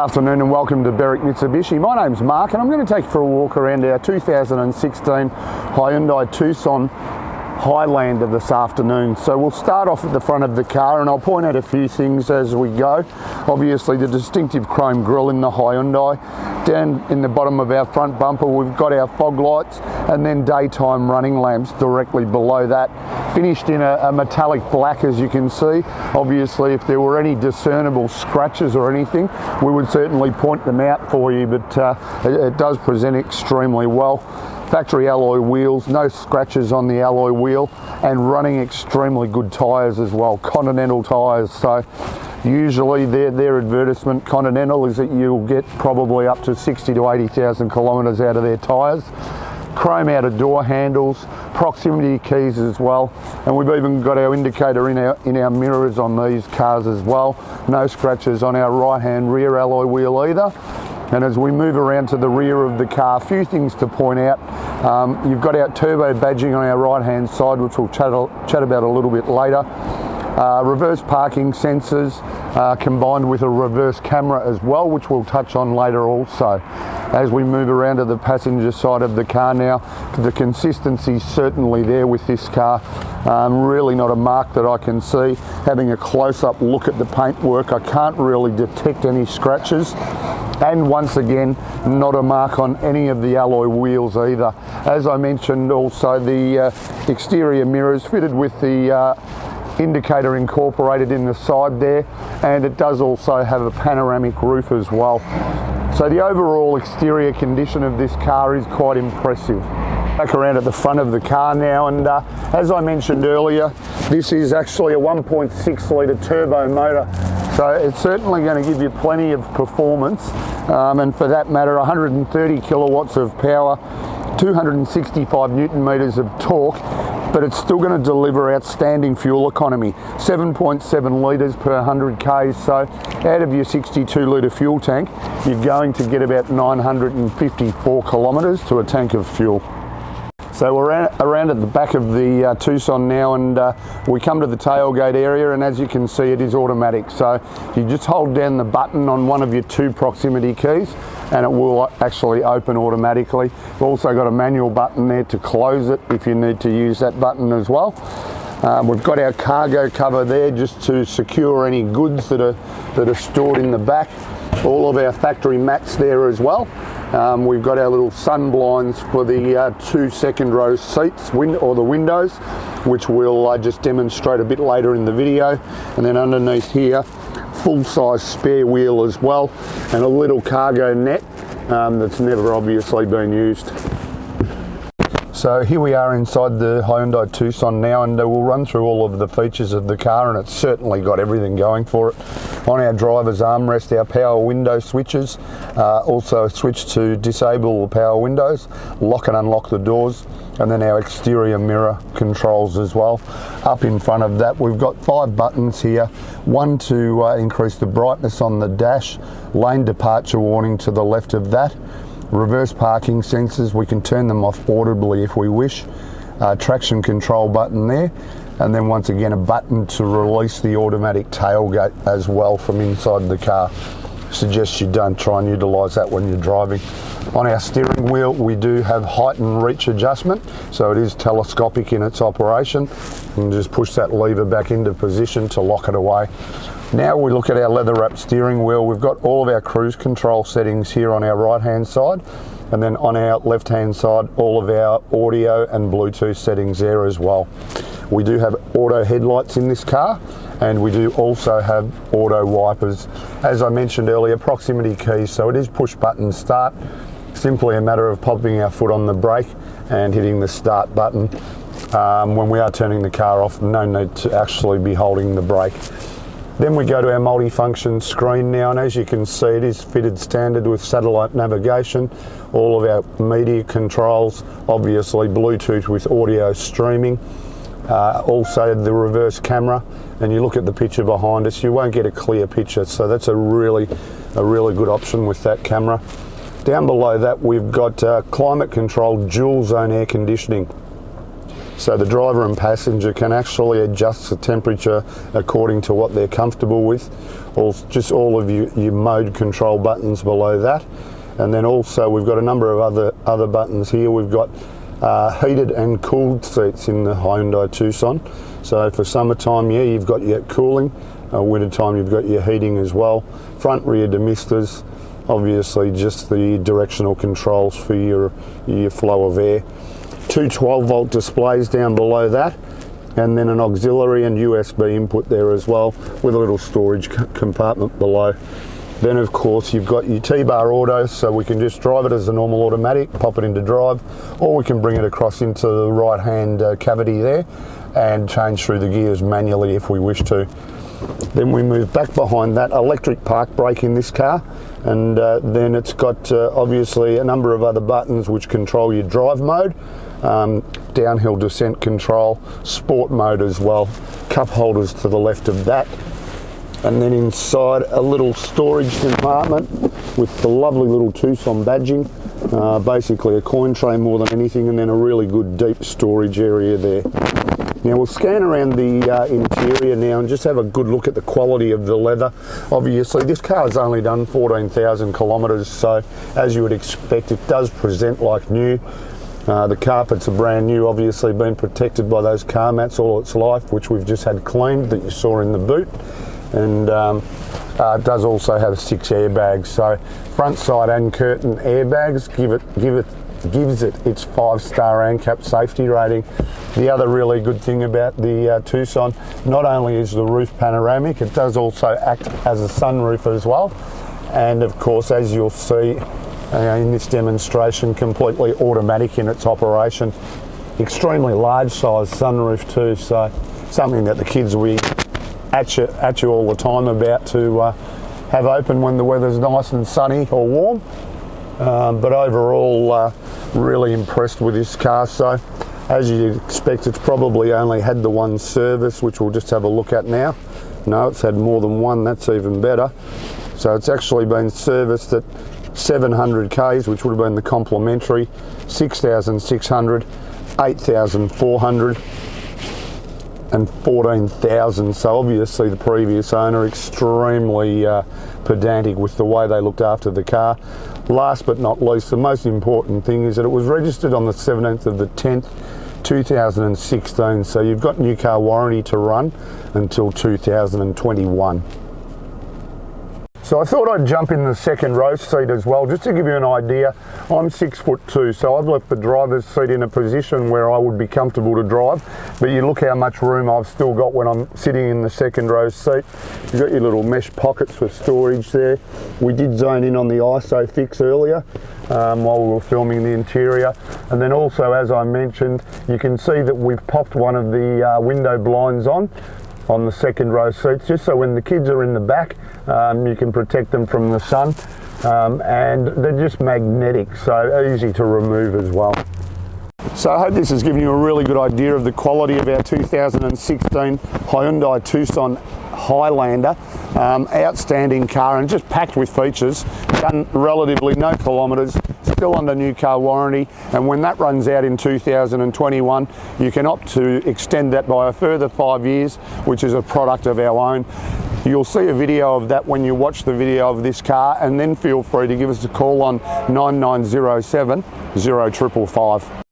afternoon and welcome to Berwick Mitsubishi. My name's Mark and I'm going to take you for a walk around our 2016 Hyundai Tucson Highlander this afternoon. So we'll start off at the front of the car and I'll point out a few things as we go. Obviously the distinctive chrome grille in the Hyundai. Down in the bottom of our front bumper we've got our fog lights and then daytime running lamps directly below that. Finished in a metallic black, as you can see. Obviously if there were any discernible scratches or anything we would certainly point them out for you, but it does present extremely well. Factory alloy wheels, no scratches on the alloy wheel, and running extremely good tyres as well, Continental tyres. So usually their advertisement, Continental, is that you'll get probably up to 60 to 80,000 kilometres out of their tyres. Chrome outer door handles, proximity keys as well, and we've even got our indicator in our mirrors on these cars as well. No scratches on our right hand rear alloy wheel either. And as we move around to the rear of the car, a few things to point out. You've got our turbo badging on our right hand side, which we'll chat about a little bit later. Reverse parking sensors combined with a reverse camera as well, which we'll touch on later also. As we move around to the passenger side of the car now, the consistency's certainly there with this car. Really not a mark that I can see. Having a close-up look at the paintwork, I can't really detect any scratches. And once again, not a mark on any of the alloy wheels either. As I mentioned also, the exterior mirrors fitted with the indicator incorporated in the side there, and it does also have a panoramic roof as well. So the overall exterior condition of this car is quite impressive. Back around at the front of the car now, and as I mentioned earlier, this is actually a 1.6 litre turbo motor, so it's certainly going to give you plenty of performance, and for that matter 130 kilowatts of power, 265 newton meters of torque, but it's still going to deliver outstanding fuel economy, 7.7 litres per 100 k's. So out of your 62 litre fuel tank you're going to get about 954 kilometres to a tank of fuel. So we're around at the back of the Tucson now, and we come to the tailgate area, and as you can see it is automatic. So you just hold down the button on one of your two proximity keys and it will actually open automatically. We've also got a manual button there to close it if you need to use that button as well. We've got our cargo cover there just to secure any goods that are stored in the back. All of our factory mats there as well. We've got our little sun blinds for the two second row seats or the windows, which we'll just demonstrate a bit later in the video. And then underneath here, full size spare wheel as well, and a little cargo net that's never obviously been used. So here we are inside the Hyundai Tucson now, and we'll run through all of the features of the car, and it's certainly got everything going for it. On our driver's armrest, our power window switches, also a switch to disable the power windows, lock and unlock the doors, and then our exterior mirror controls as well. Up in front of that we've got 5 buttons here, one to increase the brightness on the dash, lane departure warning to the left of that, reverse parking sensors, we can turn them off audibly if we wish, traction control button there, and then once again a button to release the automatic tailgate as well from inside the car. Suggest you don't try and utilise that when you're driving. On our steering wheel we do have height and reach adjustment, so it is telescopic in its operation. You can just push that lever back into position to lock it away. Now we look at our leather wrapped steering wheel. We've got all of our cruise control settings here on our right hand side, and then on our left hand side all of our audio and Bluetooth settings there as well. We do have auto headlights in this car, and we do also have auto wipers. As I mentioned earlier, proximity keys, so it is push button start. Simply a matter of popping our foot on the brake and hitting the start button. When we are turning the car off, no need to actually be holding the brake. Then we go to our multifunction screen now, and as you can see it is fitted standard with satellite navigation, all of our media controls, obviously Bluetooth with audio streaming, also the reverse camera, and you look at the picture behind us, you won't get a clear picture, so that's a really good option with that camera. Down below that we've got climate controlled dual zone air conditioning. So the driver and passenger can actually adjust the temperature according to what they're comfortable with. Just all of your mode control buttons below that. And then also we've got a number of other buttons here. We've got heated and cooled seats in the Hyundai Tucson. So for summertime, yeah, you've got your cooling. Wintertime, you've got your heating as well. Front rear demisters. Obviously just the directional controls for your flow of air. Two 12-volt displays down below that, and then an auxiliary and USB input there as well, with a little storage compartment below. Then of course you've got your T-bar auto, so we can just drive it as a normal automatic, pop it into drive, or we can bring it across into the right hand cavity there and change through the gears manually if we wish to. Then we move back behind that, electric park brake in this car, and then it's got obviously a number of other buttons which control your drive mode, downhill descent control, sport mode as well, cup holders to the left of that, and then inside a little storage compartment with the lovely little Tucson badging, basically a coin tray more than anything, and then a really good deep storage area there. Now we'll scan around the interior now and just have a good look at the quality of the leather. Obviously this car has only done 14,000 kilometres, so as you would expect it does present like new. The carpets are brand new, obviously been protected by those car mats all its life, which we've just had cleaned that you saw in the boot. And it does also have 6 airbags, so front, side and curtain airbags gives it its 5-star ANCAP safety rating. The other really good thing about the Tucson, not only is the roof panoramic, it does also act as a sunroof as well. And of course, as you'll see in this demonstration, completely automatic in its operation. Extremely large size sunroof too, so something that the kids will be at you all the time about to have open when the weather's nice and sunny or warm. But overall, really impressed with this car. So as you'd expect, it's probably only had the one service, which we'll just have a look at now. No, it's had more than one, that's even better. So it's actually been serviced at 700 Ks, which would have been the complimentary, 6,600, 8,400 and 14,000. So obviously the previous owner extremely pedantic with the way they looked after the car. Last but not least, the most important thing is that it was registered on the 17th of the 10th 2016, so you've got new car warranty to run until 2021. So I thought I'd jump in the second row seat as well, just to give you an idea. I'm 6'2", so I've left the driver's seat in a position where I would be comfortable to drive, but you look how much room I've still got when I'm sitting in the second row seat. You've got your little mesh pockets for storage there. We did zone in on the ISO fix earlier while we were filming the interior. And then also, as I mentioned, you can see that we've popped one of the window blinds on the second row seats, just so when the kids are in the back, you can protect them from the sun, and they're just magnetic, so easy to remove as well. So I hope this has given you a really good idea of the quality of our 2016 Hyundai Tucson Highlander. Outstanding car and just packed with features, done relatively no kilometres, still under new car warranty, and when that runs out in 2021 you can opt to extend that by a further 5 years, which is a product of our own. You'll see a video of that when you watch the video of this car, and then feel free to give us a call on 9907 0555.